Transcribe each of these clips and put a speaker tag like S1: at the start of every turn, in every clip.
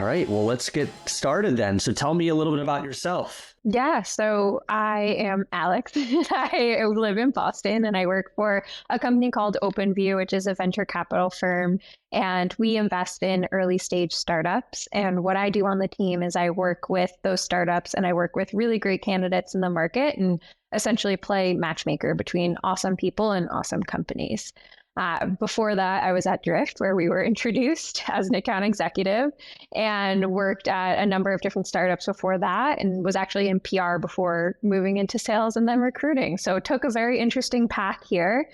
S1: All right, well, let's get started then. So tell me a little bit about yourself.
S2: Yeah, so I am Alex. I live in Boston and I work for a company called OpenView, which is a venture capital firm. And we invest in early stage startups. And what I do on the team is I work with those startups and I work with really great candidates in the market and essentially play matchmaker between awesome people and awesome companies. Before that, I was at Drift, where we were introduced as an account executive and worked at a number of different startups before that and was actually in PR before moving into sales and then recruiting. So it took a very interesting path here.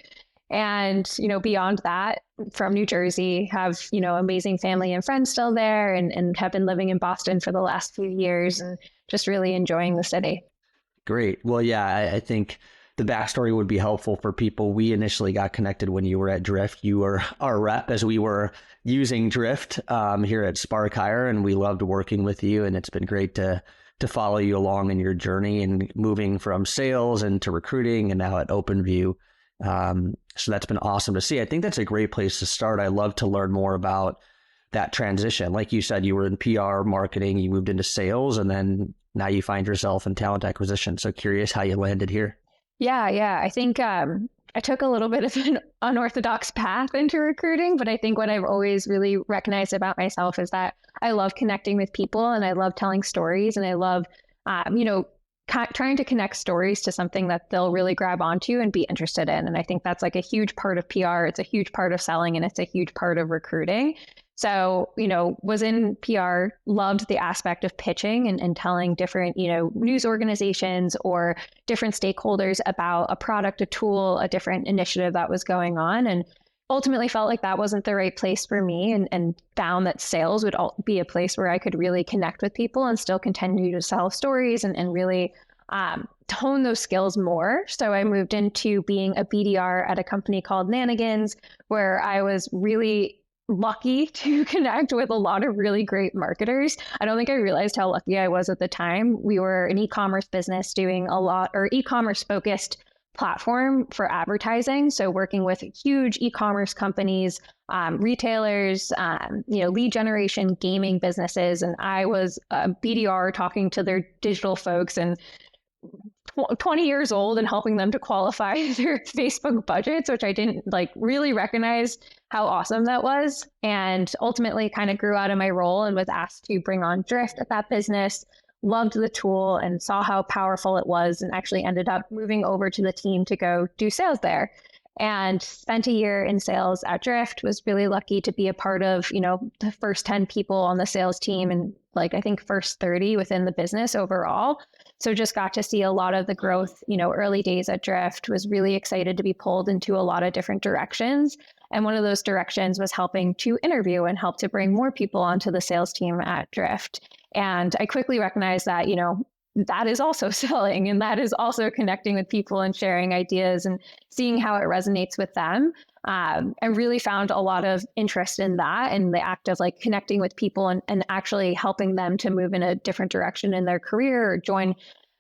S2: And, beyond that, from New Jersey, have, amazing family and friends still there and have been living in Boston for the last few years and just really enjoying the city.
S1: Great. Well, yeah, I think the backstory would be helpful for people. We initially got connected when you were at Drift. You were our rep as we were using Drift here at Spark Hire, and we loved working with you. And it's been great to follow you along in your journey and moving from sales into recruiting and now at OpenView. So that's been awesome to see. I think that's a great place to start. I love to learn more about that transition. Like you said, you were in PR, marketing, you moved into sales, and then now you find yourself in talent acquisition. So curious how you landed here.
S2: Yeah. I think I took a little bit of an unorthodox path into recruiting, but I think what I've always really recognized about myself is that I love connecting with people and I love telling stories and I love, trying to connect stories to something that they'll really grab onto and be interested in. And I think that's like a huge part of PR. It's a huge part of selling and it's a huge part of recruiting. So, was in PR, loved the aspect of pitching and telling different, news organizations or different stakeholders about a product, a tool, a different initiative that was going on. And ultimately felt like that wasn't the right place for me and found that sales would be a place where I could really connect with people and still continue to sell stories and really hone those skills more. So I moved into being a BDR at a company called Nanigans, where I was really lucky to connect with a lot of really great marketers. I don't think I realized how lucky I was at the time. We were an e-commerce business doing a lot or e-commerce focused platform for advertising. So working with huge e-commerce companies, retailers, lead generation, gaming businesses. And I was a BDR talking to their digital folks and 20 years old and helping them to qualify their Facebook budgets, which I didn't really recognize how awesome that was. And ultimately kind of grew out of my role and was asked to bring on Drift at that business, loved the tool and saw how powerful it was and actually ended up moving over to the team to go do sales there. And spent a year in sales at Drift, was really lucky to be a part of, the first 10 people on the sales team and I think first 30 within the business overall. So just got to see a lot of the growth, early days at Drift, was really excited to be pulled into a lot of different directions. And one of those directions was helping to interview and help to bring more people onto the sales team at Drift. And I quickly recognized that, that is also selling and that is also connecting with people and sharing ideas and seeing how it resonates with them. And really found a lot of interest in that and the act of connecting with people and actually helping them to move in a different direction in their career or join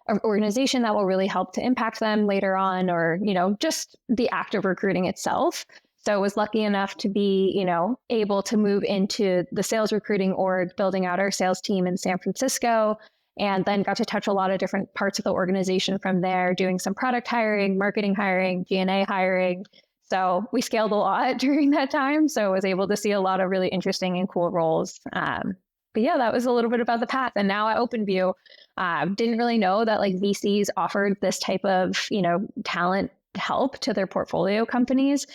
S2: an organization that will really help to impact them later on, or, just the act of recruiting itself. So I was lucky enough to be, able to move into the sales recruiting org, building out our sales team in San Francisco, and then got to touch a lot of different parts of the organization from there, doing some product hiring, marketing hiring, G&A hiring. So we scaled a lot during that time. So I was able to see a lot of really interesting and cool roles. But yeah, that was a little bit about the path. And now at OpenView, didn't really know that VCs offered this type of, talent help to their portfolio companies.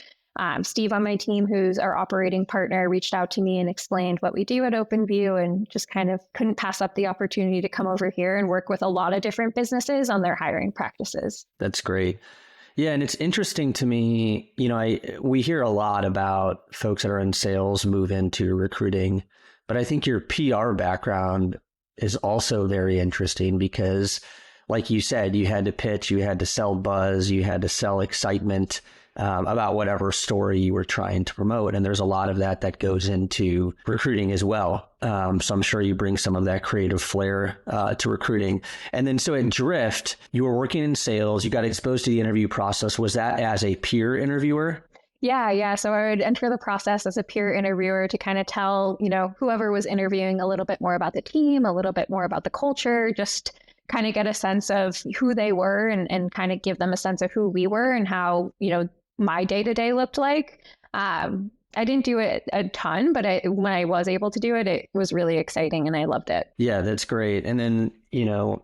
S2: Steve on my team, who's our operating partner, reached out to me and explained what we do at OpenView and just kind of couldn't pass up the opportunity to come over here and work with a lot of different businesses on their hiring practices.
S1: That's great. Yeah. And it's interesting to me, we hear a lot about folks that are in sales move into recruiting, but I think your PR background is also very interesting because, like you said, you had to pitch, you had to sell buzz, you had to sell excitement about whatever story you were trying to promote. And there's a lot of that goes into recruiting as well. So I'm sure you bring some of that creative flair to recruiting. And then so at Drift, you were working in sales, you got exposed to the interview process. Was that as a peer interviewer?
S2: Yeah. So I would enter the process as a peer interviewer to kind of tell, whoever was interviewing a little bit more about the team, a little bit more about the culture, just kind of get a sense of who they were and kind of give them a sense of who we were and how, my day to day looked like. I didn't do it a ton, but when I was able to do it, it was really exciting and I loved it.
S1: Yeah, that's great. And then,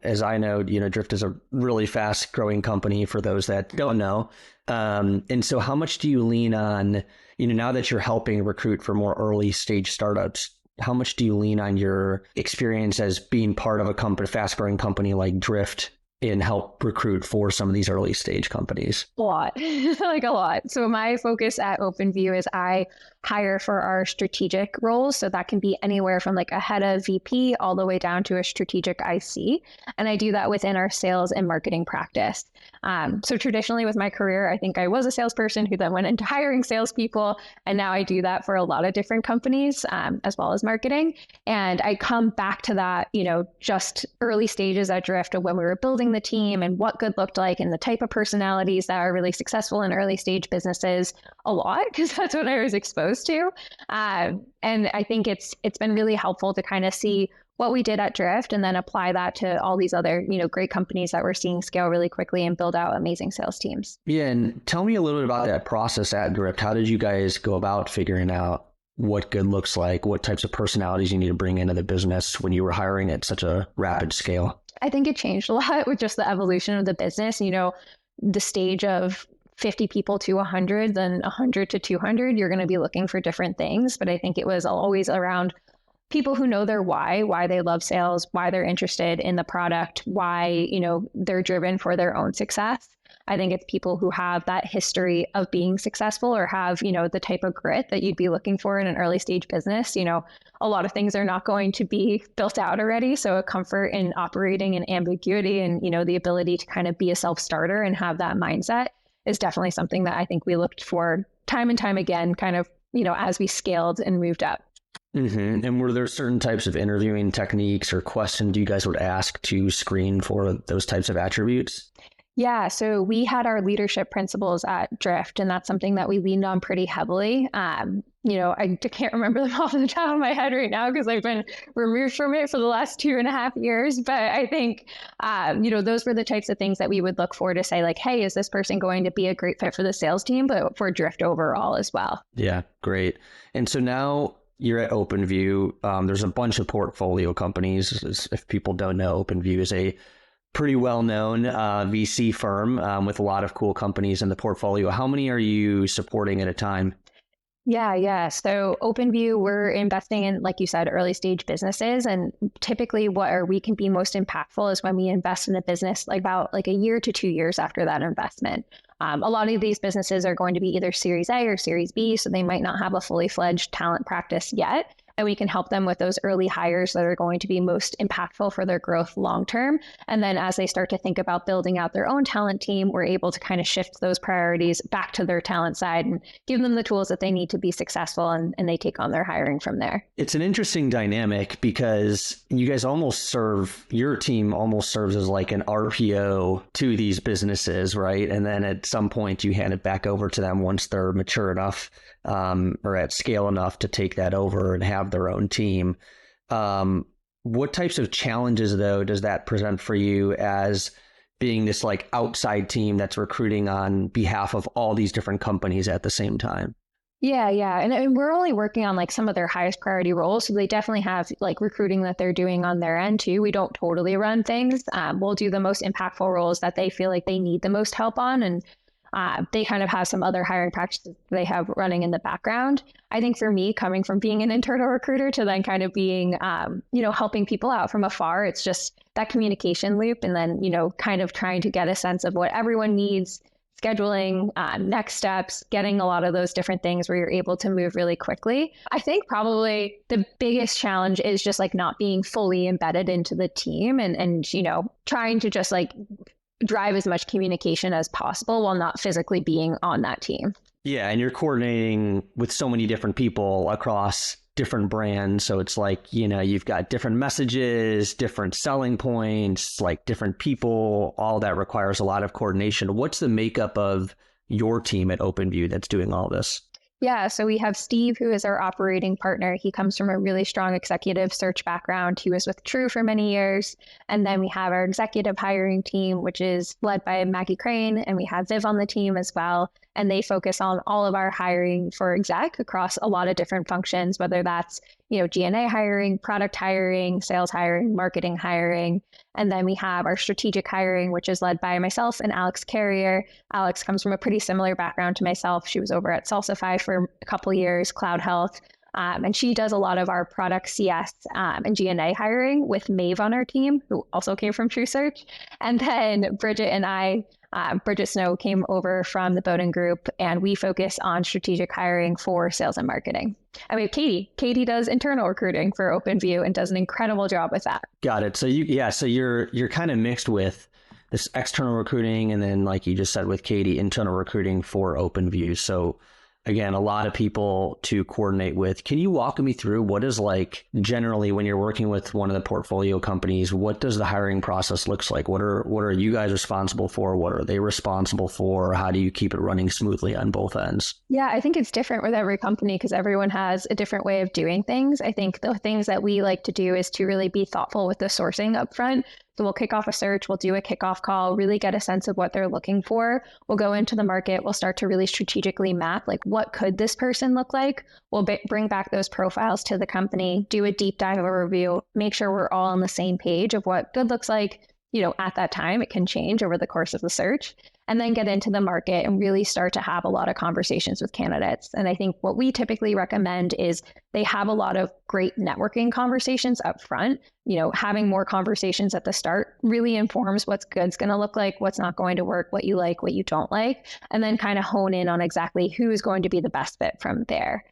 S1: as I know, Drift is a really fast growing company for those that don't know. And so how much do you lean on, now that you're helping recruit for more early stage startups, how much do you lean on your experience as being part of a company, fast growing company like Drift, and help recruit for some of these early stage companies?
S2: A lot, like a lot. So my focus at OpenView is I hire for our strategic roles. So that can be anywhere from like a head of VP all the way down to a strategic IC. And I do that within our sales and marketing practice. So traditionally with my career, I think I was a salesperson who then went into hiring salespeople. And now I do that for a lot of different companies, as well as marketing. And I come back to that, just early stages at Drift of when we were building the team and what good looked like and the type of personalities that are really successful in early stage businesses a lot, because that's what I was exposed to. And I think it's been really helpful to kind of see what we did at Drift and then apply that to all these other, great companies that we're seeing scale really quickly and build out amazing sales teams.
S1: Yeah. And tell me a little bit about that process at Drift. How did you guys go about figuring out what good looks like, what types of personalities you need to bring into the business when you were hiring at such a rapid scale?
S2: I think it changed a lot with just the evolution of the business. The stage of 50 people to 100, then 100 to 200, you're going to be looking for different things. But I think it was always around people who know their why they love sales, why they're interested in the product, why, they're driven for their own success. I think it's people who have that history of being successful or have, the type of grit that you'd be looking for in an early stage business. A lot of things are not going to be built out already. So a comfort in operating in ambiguity and, the ability to kind of be a self-starter and have that mindset is definitely something that I think we looked for time and time again, kind of, as we scaled and moved up.
S1: Mm-hmm. And were there certain types of interviewing techniques or questions you guys would ask to screen for those types of attributes?
S2: Yeah, so we had our leadership principles at Drift, and that's something that we leaned on pretty heavily. I can't remember them off the top of my head right now because I've been removed from it for the last 2.5 years. But I think, those were the types of things that we would look for to say like, hey, is this person going to be a great fit for the sales team, but for Drift overall as well? Yeah,
S1: great. And so now you're at OpenView. There's a bunch of portfolio companies. If people don't know, OpenView is a pretty well-known VC firm with a lot of cool companies in the portfolio. How many are you supporting at a time?
S2: Yeah. So OpenView, we're investing in, like you said, early stage businesses. And typically where we can be most impactful is when we invest in a business about a year to 2 years after that investment. A lot of these businesses are going to be either Series A or Series B, so they might not have a fully fledged talent practice yet. And we can help them with those early hires that are going to be most impactful for their growth long term. And then as they start to think about building out their own talent team, we're able to kind of shift those priorities back to their talent side and give them the tools that they need to be successful, and they take on their hiring from there.
S1: It's an interesting dynamic because you guys your team almost serves as like an RPO to these businesses, right? And then at some point you hand it back over to them once they're mature enough or at scale enough to take that over and have their own team. What types of challenges, though, does that present for you as being this like outside team that's recruiting on behalf of all these different companies at the same time?
S2: Yeah. And we're only working on like some of their highest priority roles. So they definitely have like recruiting that they're doing on their end too. We don't totally run things. We'll do the most impactful roles that they feel like they need the most help on. And they kind of have some other hiring practices they have running in the background. I think for me, coming from being an internal recruiter to then kind of being, helping people out from afar, it's just that communication loop and then, kind of trying to get a sense of what everyone needs, scheduling, next steps, getting a lot of those different things where you're able to move really quickly. I think probably the biggest challenge is just like not being fully embedded into the team and trying to just like drive as much communication as possible while not physically being on that team.
S1: Yeah, and you're coordinating with so many different people across different brands. So it's like, you've got different messages, different selling points, like different people, all that requires a lot of coordination. What's the makeup of your team at OpenView that's doing all this?
S2: Yeah, so we have Steve, who is our operating partner. He comes from a really strong executive search background. He was with True for many years. And then we have our executive hiring team, which is led by Maggie Crane, and we have Viv on the team as well. And they focus on all of our hiring for exec across a lot of different functions, whether that's, G&A hiring, product hiring, sales hiring, marketing hiring. And then we have our strategic hiring, which is led by myself and Alex Carrier. Alex comes from a pretty similar background to myself. She was over at Salsify for a couple of years, Cloud Health. And she does a lot of our product CS and G&A hiring with Maeve on our team, who also came from TrueSearch. And then Bridget and I, Bridget Snow came over from the Bowden Group, and we focus on strategic hiring for sales and marketing. I mean, Katie. Katie does internal recruiting for OpenView and does an incredible job with that.
S1: Got it. So you're kind of mixed with this external recruiting, and then, like you just said with Katie, internal recruiting for OpenView. So again, a lot of people to coordinate with. Can you walk me through what is like generally when you're working with one of the portfolio companies, what does the hiring process looks like? What are you guys responsible for? What are they responsible for? How do you keep it running smoothly on both ends?
S2: Yeah, I think it's different with every company because everyone has a different way of doing things. I think the things that we like to do is to really be thoughtful with the sourcing up front. So we'll kick off a search, we'll do a kickoff call, really get a sense of what they're looking for. We'll go into the market, we'll start to really strategically map, like, what could this person look like? We'll bring back those profiles to the company, do a deep dive overview, make sure we're all on the same page of what good looks like. At that time, it can change over the course of the search, and then get into the market and really start to have a lot of conversations with candidates. And I think what we typically recommend is they have a lot of great networking conversations up front. Having more conversations at the start really informs what's good's going to look like, what's not going to work, what you like, what you don't like, and then kind of hone in on exactly who is going to be the best fit from there.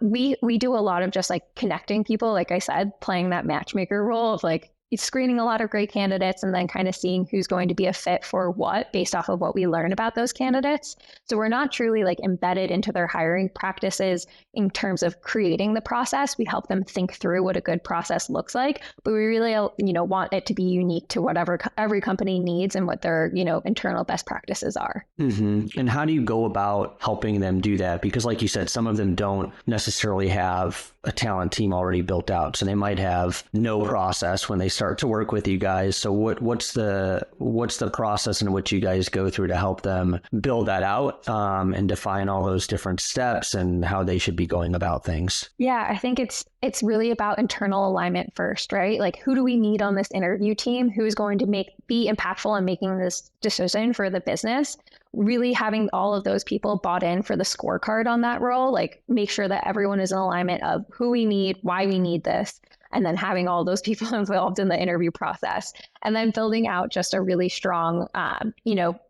S2: We do a lot of just like connecting people, like I said, playing that matchmaker role of like screening a lot of great candidates and then kind of seeing who's going to be a fit for what based off of what we learn about those candidates. So we're not truly like embedded into their hiring practices in terms of creating the process. We help them think through what a good process looks like, but we really, want it to be unique to whatever every company needs and what their, internal best practices are.
S1: Mm-hmm. And how do you go about helping them do that? Because like you said, some of them don't necessarily have a talent team already built out. So they might have no process when they start to work with you guys. So what's the process in which you guys go through to help them build that out and define all those different steps and how they should be going about things?
S2: Yeah, I think it's really about internal alignment first, right? Like, who do we need on this interview team? Who is going to be impactful in making this decision for the business? Really having all of those people bought in for the scorecard on that role, like make sure that everyone is in alignment of who we need, why we need this, and then having all those people involved in the interview process, and then building out just a really strong,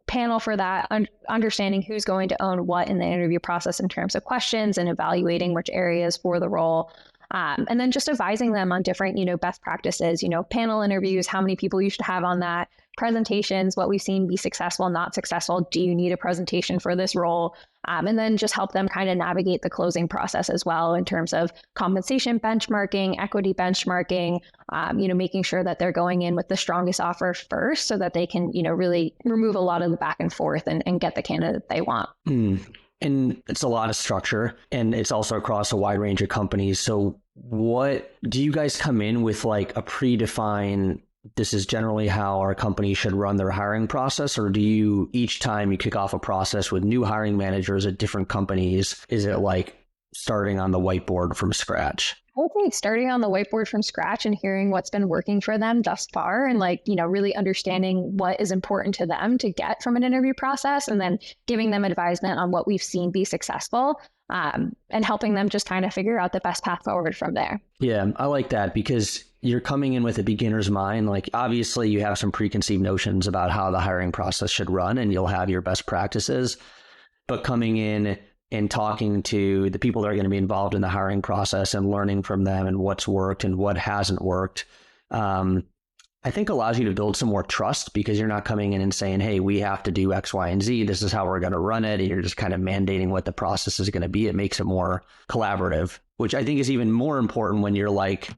S2: panel for that, understanding who's going to own what in the interview process in terms of questions and evaluating which areas for the role. And then just advising them on different, best practices, panel interviews, how many people you should have on that, presentations, what we've seen be successful, not successful. Do you need a presentation for this role? And then just help them kind of navigate the closing process as well in terms of compensation benchmarking, equity benchmarking, making sure that they're going in with the strongest offer first so that they can, really remove a lot of the back and forth and get the candidate they want.
S1: And it's a lot of structure, and it's also across a wide range of companies. So what do you guys come in with, like a predefined, this is generally how our company should run their hiring process? Or do you, each time you kick off a process with new hiring managers at different companies, is it like starting on the whiteboard from scratch?
S2: I think starting on the whiteboard from scratch and hearing what's been working for them thus far and really understanding what is important to them to get from an interview process, and then giving them advisement on what we've seen be successful, and helping them just kind of figure out the best path forward from there. Yeah,
S1: I like that because you're coming in with a beginner's mind. Like, obviously you have some preconceived notions about how the hiring process should run and you'll have your best practices, but coming in and talking to the people that are going to be involved in the hiring process and learning from them and what's worked and what hasn't worked, I think allows you to build some more trust, because you're not coming in and saying, hey, we have to do X, Y, and Z. This is how we're going to run it. And you're just kind of mandating what the process is going to be. It makes it more collaborative, which I think is even more important when you're like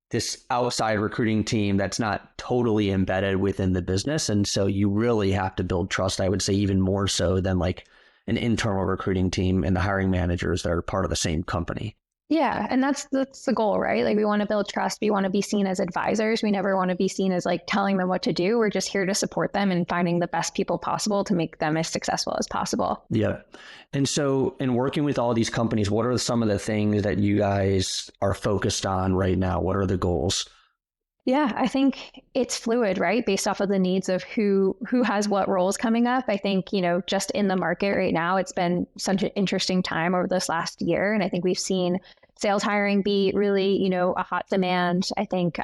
S1: this outside recruiting team that's not totally embedded within the business. And so you really have to build trust, I would say, even more so than like an internal recruiting team and the hiring managers that are part of the same company.
S2: Yeah. And that's the goal, right? Like we want to build trust. We want to be seen as advisors. We never want to be seen as like telling them what to do. We're just here to support them and finding the best people possible to make them as successful as possible.
S1: Yeah. And so in working with all these companies, what are some of the things that you guys are focused on right now? What are the goals?
S2: Yeah, I think it's fluid, right? Based off of the needs of who has what roles coming up. I think, just in the market right now, it's been such an interesting time over this last year. And I think we've seen sales hiring be really, a hot demand. I think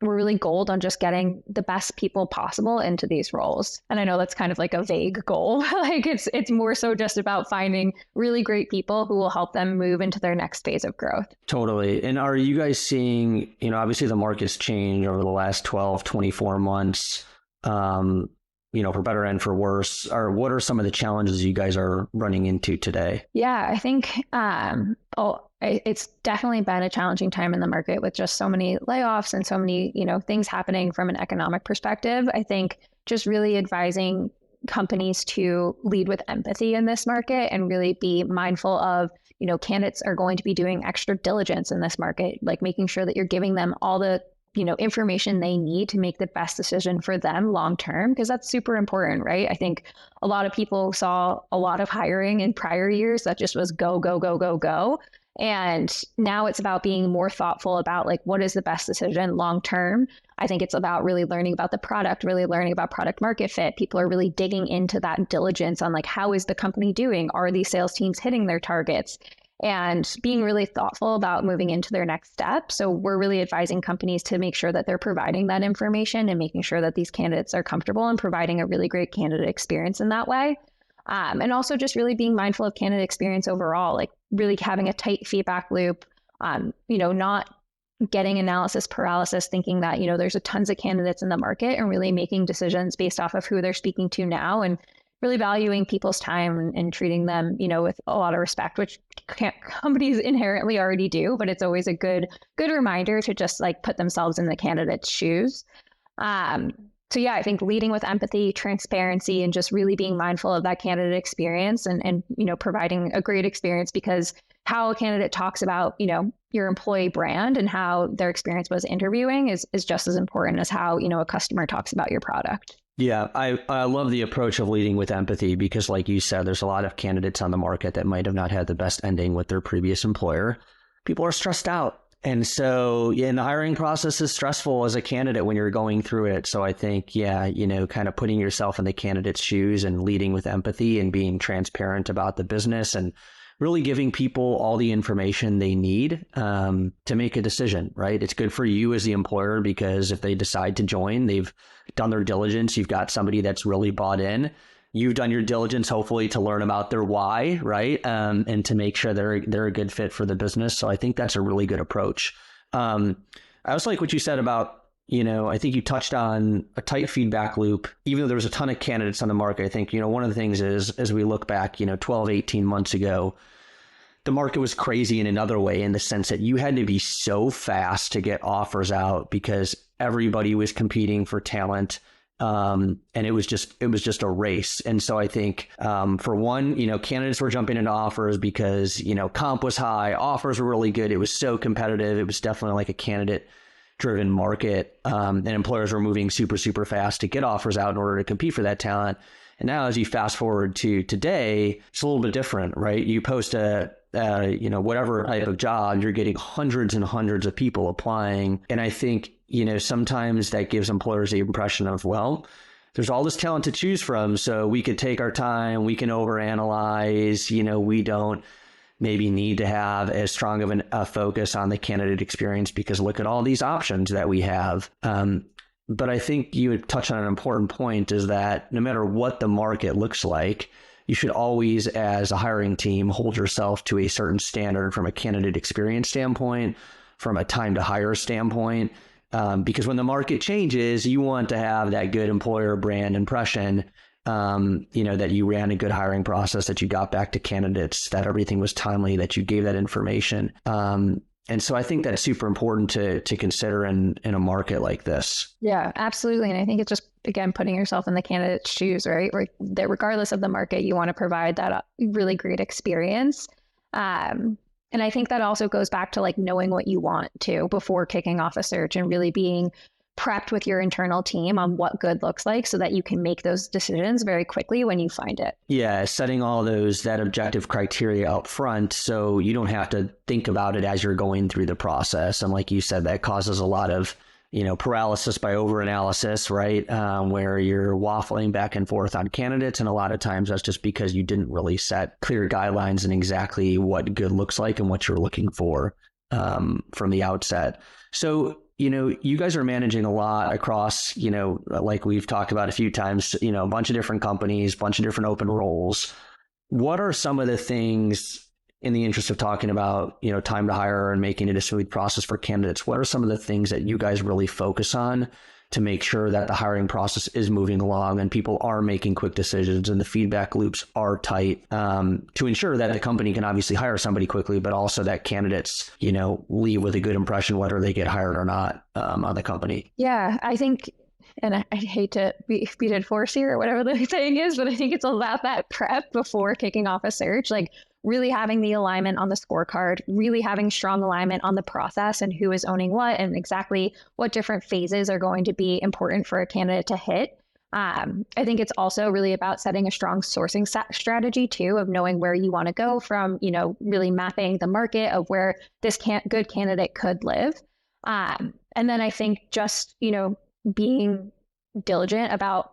S2: we're really gold on just getting the best people possible into these roles. And I know that's kind of like a vague goal. Like it's more so just about finding really great people who will help them move into their next phase of growth.
S1: Totally. And are you guys seeing, obviously the market's changed over the last 12, 24 months, for better and for worse, or what are some of the challenges you guys are running into today?
S2: Yeah, I think, it's definitely been a challenging time in the market with just so many layoffs and so many, things happening from an economic perspective. I think just really advising companies to lead with empathy in this market and really be mindful of, candidates are going to be doing extra diligence in this market, like making sure that you're giving them all the information they need to make the best decision for them long term, because that's super important, right? I think a lot of people saw a lot of hiring in prior years that just was go, go, go, go, go. And now it's about being more thoughtful about like, what is the best decision long term? I think it's about really learning about the product, really learning about product market fit. People are really digging into that diligence on like, how is the company doing? Are these sales teams hitting their targets? And being really thoughtful about moving into their next step. So we're really advising companies to make sure that they're providing that information and making sure that these candidates are comfortable and providing a really great candidate experience in that way. And also just really being mindful of candidate experience overall, like really having a tight feedback loop, not getting analysis paralysis, thinking that, there's a tons of candidates in the market and really making decisions based off of who they're speaking to now and really valuing people's time and treating them, with a lot of respect, which companies inherently already do, but it's always a good reminder to just like put themselves in the candidate's shoes. So yeah, I think leading with empathy, transparency, and just really being mindful of that candidate experience and providing a great experience, because how a candidate talks about, your employee brand and how their experience was interviewing is just as important as how, a customer talks about your product.
S1: Yeah, I love the approach of leading with empathy because like you said, there's a lot of candidates on the market that might have not had the best ending with their previous employer. People are stressed out. And so, the hiring process is stressful as a candidate when you're going through it. So I think, kind of putting yourself in the candidate's shoes and leading with empathy and being transparent about the business and really giving people all the information they need to make a decision, right? It's good for you as the employer because if they decide to join, they've done their diligence. You've got somebody that's really bought in. You've done your diligence, hopefully, to learn about their why, right? And to make sure they're a good fit for the business. So I think that's a really good approach. I also like what you said about, I think you touched on a tight feedback loop. Even though there was a ton of candidates on the market, I think, one of the things is, as we look back, 12, 18 months ago, the market was crazy in another way in the sense that you had to be so fast to get offers out because everybody was competing for talent. And it was just a race. And so I think, for one, candidates were jumping into offers because, comp was high, offers were really good. It was so competitive. It was definitely like a candidate driven market. And employers were moving super, super fast to get offers out in order to compete for that talent. And now as you fast forward to today, it's a little bit different, right? You post whatever type of job, you're getting hundreds and hundreds of people applying. And I think, sometimes that gives employers the impression of, well, there's all this talent to choose from. So we could take our time, we can overanalyze, we don't maybe need to have as strong of a focus on the candidate experience because look at all these options that we have. But I think you would touch on an important point is that no matter what the market looks like, you should always, as a hiring team, hold yourself to a certain standard from a candidate experience standpoint, from a time to hire standpoint. Because when the market changes, you want to have that good employer brand impression, that you ran a good hiring process, that you got back to candidates, that everything was timely, that you gave that information. And so I think that's super important to consider in a market like this.
S2: Yeah, absolutely. And I think it's just, again, putting yourself in the candidate's shoes, right? Where that regardless of the market, you want to provide that really great experience. And I think that also goes back to like knowing what you want to before kicking off a search and really being prepped with your internal team on what good looks like so that you can make those decisions very quickly when you find it.
S1: Yeah, setting all that objective criteria up front so you don't have to think about it as you're going through the process. And like you said, that causes a lot of, paralysis by overanalysis, right? Where you're waffling back and forth on candidates. And a lot of times that's just because you didn't really set clear guidelines and exactly what good looks like and what you're looking for from the outset. So, you guys are managing a lot across, like we've talked about a few times, a bunch of different companies, a bunch of different open roles. What are some of the things, in the interest of talking about, time to hire and making it a smooth process for candidates? What are some of the things that you guys really focus on to make sure that the hiring process is moving along and people are making quick decisions and the feedback loops are tight, to ensure that the company can obviously hire somebody quickly, but also that candidates, leave with a good impression, whether they get hired or not on the company?
S2: Yeah, I think, and I hate to be a dead horse here or whatever the saying is, but I think it's about that prep before kicking off a search, like really having the alignment on the scorecard, really having strong alignment on the process and who is owning what and exactly what different phases are going to be important for a candidate to hit. I think it's also really about setting a strong sourcing strategy too, of knowing where you want to go from, really mapping the market of where this good candidate could live. And then I think just, being diligent about,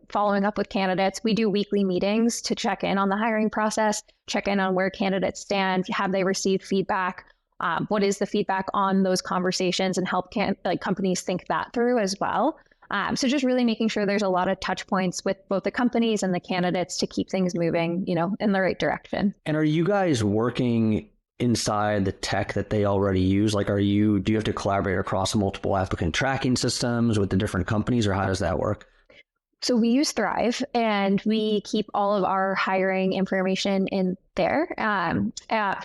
S2: following up with candidates. We do weekly meetings to check in on the hiring process, check in on where candidates stand. Have they received feedback? What is the feedback on those conversations, and help companies think that through as well. So just really making sure there's a lot of touch points with both the companies and the candidates to keep things moving, in the right direction.
S1: And are you guys working inside the tech that they already use? Like, do you have to collaborate across multiple applicant tracking systems with the different companies, or how does that work?
S2: So we use Thrive, and we keep all of our hiring information in there.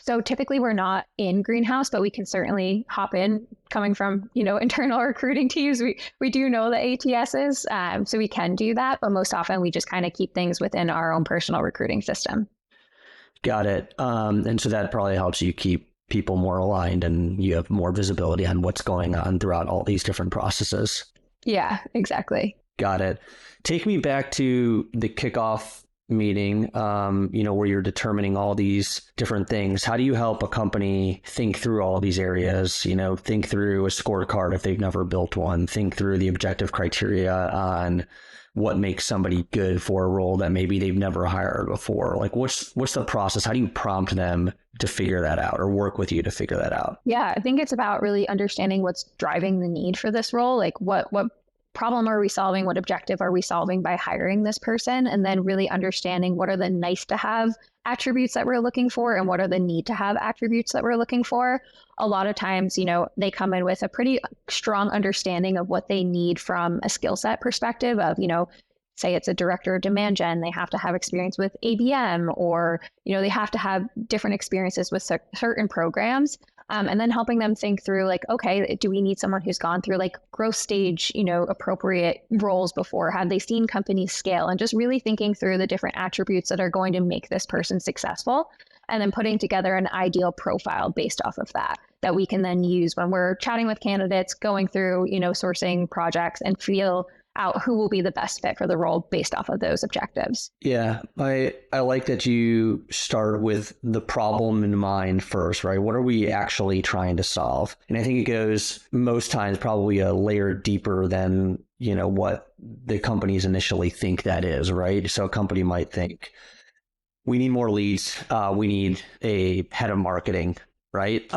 S2: So typically we're not in Greenhouse, but we can certainly hop in. Coming from, internal recruiting teams, we do know the ATSs, so we can do that. But most often we just kind of keep things within our own personal recruiting system.
S1: Got it. And so that probably helps you keep people more aligned and you have more visibility on what's going on throughout all these different processes.
S2: Yeah, exactly.
S1: Got it. Take me back to the kickoff meeting, where you're determining all these different things. How do you help a company think through all these areas? Think through a scorecard if they've never built one. Think through the objective criteria on what makes somebody good for a role that maybe they've never hired before. Like, what's the process? How do you prompt them to figure that out, or work with you to figure that out?
S2: Yeah, I think it's about really understanding what's driving the need for this role. Like, what problem are we solving? What objective are we solving by hiring this person? And then really understanding what are the nice to have attributes that we're looking for and what are the need to have attributes that we're looking for. A lot of times, they come in with a pretty strong understanding of what they need from a skill set perspective of, say it's a director of demand gen, they have to have experience with ABM, or, they have to have different experiences with certain programs. And then helping them think through, like, okay, do we need someone who's gone through like growth stage, appropriate roles before? Have they seen companies scale? And just really thinking through the different attributes that are going to make this person successful, and then putting together an ideal profile based off of that we can then use when we're chatting with candidates, going through, sourcing projects, and feel out who will be the best fit for the role based off of those objectives.
S1: Yeah, I like that you start with the problem in mind first, right? What are we actually trying to solve? And I think it goes most times probably a layer deeper than, what the companies initially think that is, right? So a company might think, we need more leads. We need a head of marketing, right?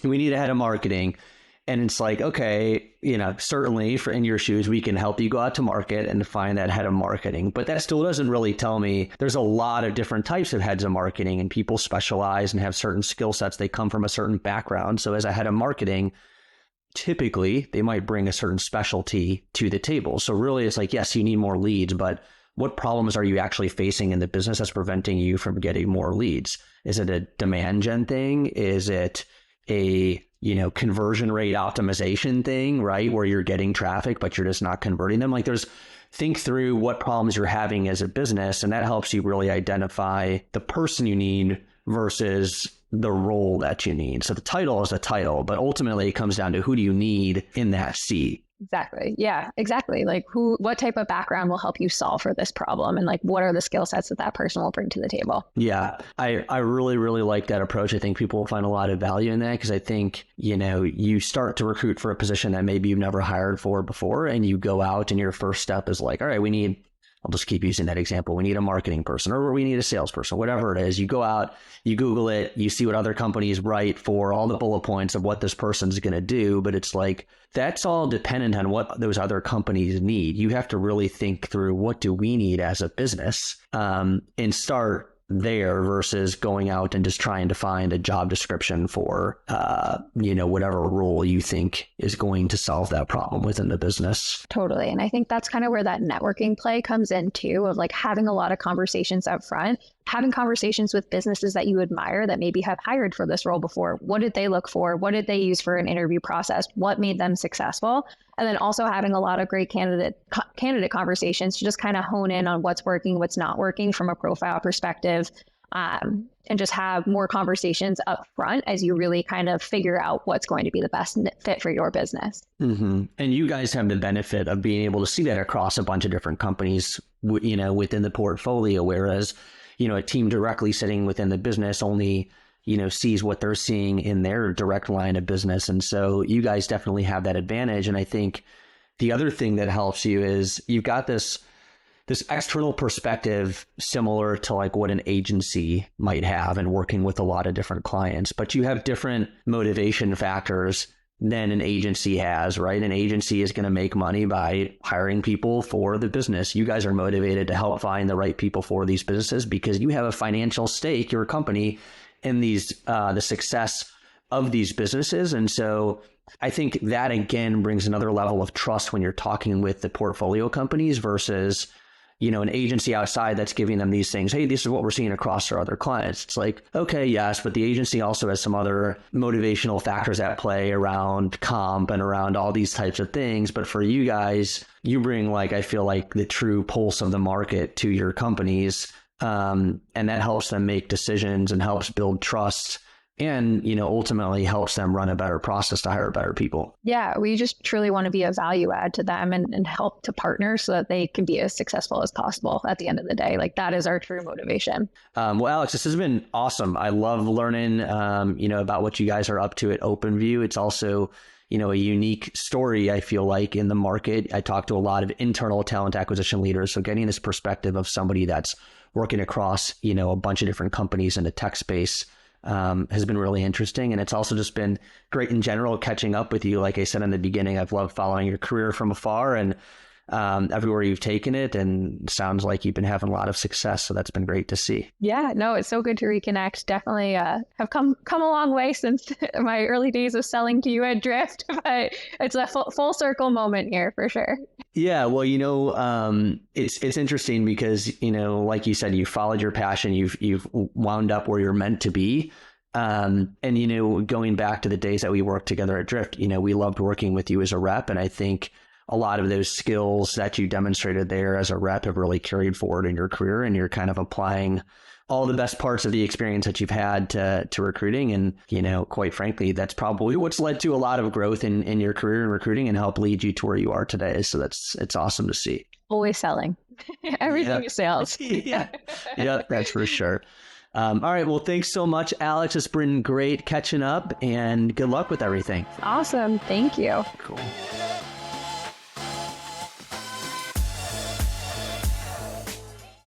S1: We need a head of marketing. And it's like, okay, certainly in your shoes, we can help you go out to market and find that head of marketing. But that still doesn't really tell me there's a lot of different types of heads of marketing, and people specialize and have certain skill sets. They come from a certain background. So as a head of marketing, typically they might bring a certain specialty to the table. So really it's like, yes, you need more leads, but what problems are you actually facing in the business that's preventing you from getting more leads? Is it a demand gen thing? Is it a conversion rate optimization thing, right? Where you're getting traffic, but you're just not converting them. Like think through what problems you're having as a business, and that helps you really identify the person you need versus the role that you need. So the title is a title, but ultimately it comes down to who do you need in that seat.
S2: Exactly. Yeah, exactly. Like what type of background will help you solve for this problem? And like, what are the skill sets that that person will bring to the table?
S1: Yeah, I really, really like that approach. I think people will find a lot of value in that because I think, you start to recruit for a position that maybe you've never hired for before, and you go out and your first step is like, all right, I'll just keep using that example. We need a marketing person or we need a salesperson, whatever it is. You go out, you Google it, you see what other companies write for all the bullet points of what this person's going to do. But it's like, that's all dependent on what those other companies need. You have to really think through what do we need as a business and start there versus going out and just trying to find a job description for, whatever role you think is going to solve that problem within the business.
S2: Totally. And I think that's kind of where that networking play comes in too, of like having a lot of conversations up front, having conversations with businesses that you admire that maybe have hired for this role before. What did they look for? What did they use for an interview process? What made them successful? And then also having a lot of great candidate conversations to just kind of hone in on what's working, what's not working from a profile perspective, and just have more conversations up front as you really kind of figure out what's going to be the best fit for your business.
S1: Mm-hmm. And you guys have the benefit of being able to see that across a bunch of different companies, within the portfolio, whereas, a team directly sitting within the business only sees what they're seeing in their direct line of business. And so you guys definitely have that advantage. And I think the other thing that helps you is you've got this external perspective similar to like what an agency might have and working with a lot of different clients, but you have different motivation factors than an agency has, right? An agency is going to make money by hiring people for the business. You guys are motivated to help find the right people for these businesses because you have a financial stake, your company, in the success of these businesses. And so I think that again brings another level of trust when you're talking with the portfolio companies versus, an agency outside that's giving them these things. Hey, this is what we're seeing across our other clients. It's like, okay, yes, but the agency also has some other motivational factors at play around comp and around all these types of things. But for you guys, you bring I feel like the true pulse of the market to your companies. And that helps them make decisions and helps build trust and, ultimately helps them run a better process to hire better people.
S2: Yeah, we just truly want to be a value add to them and help to partner so that they can be as successful as possible at the end of the day. Like that is our true motivation.
S1: Well, Alex, this has been awesome. I love learning, about what you guys are up to at OpenView. It's also, a unique story, I feel like, in the market. I talk to a lot of internal talent acquisition leaders. So getting this perspective of somebody that's working across, a bunch of different companies in the tech space has been really interesting. And it's also just been great in general catching up with you. Like I said in the beginning, I've loved following your career from afar and everywhere you've taken it, and sounds like you've been having a lot of success. So that's been great to see.
S2: Yeah, no, it's so good to reconnect. Definitely have come a long way since my early days of selling to you at Drift, but it's a full circle moment here for sure.
S1: Yeah, well, it's interesting because, like you said, you followed your passion, you've wound up where you're meant to be. And, going back to the days that we worked together at Drift, we loved working with you as a rep. And I think a lot of those skills that you demonstrated there as a rep have really carried forward in your career, and you're kind of applying all the best parts of the experience that you've had to recruiting. And, quite frankly, that's probably what's led to a lot of growth in your career in recruiting and help lead you to where you are today. So it's awesome to see.
S2: Always selling. Everything is sales.
S1: Yeah, that's for sure. All right. Well, thanks so much, Alex. It's been great catching up, and good luck with everything.
S2: Awesome. Thank you.
S1: Cool.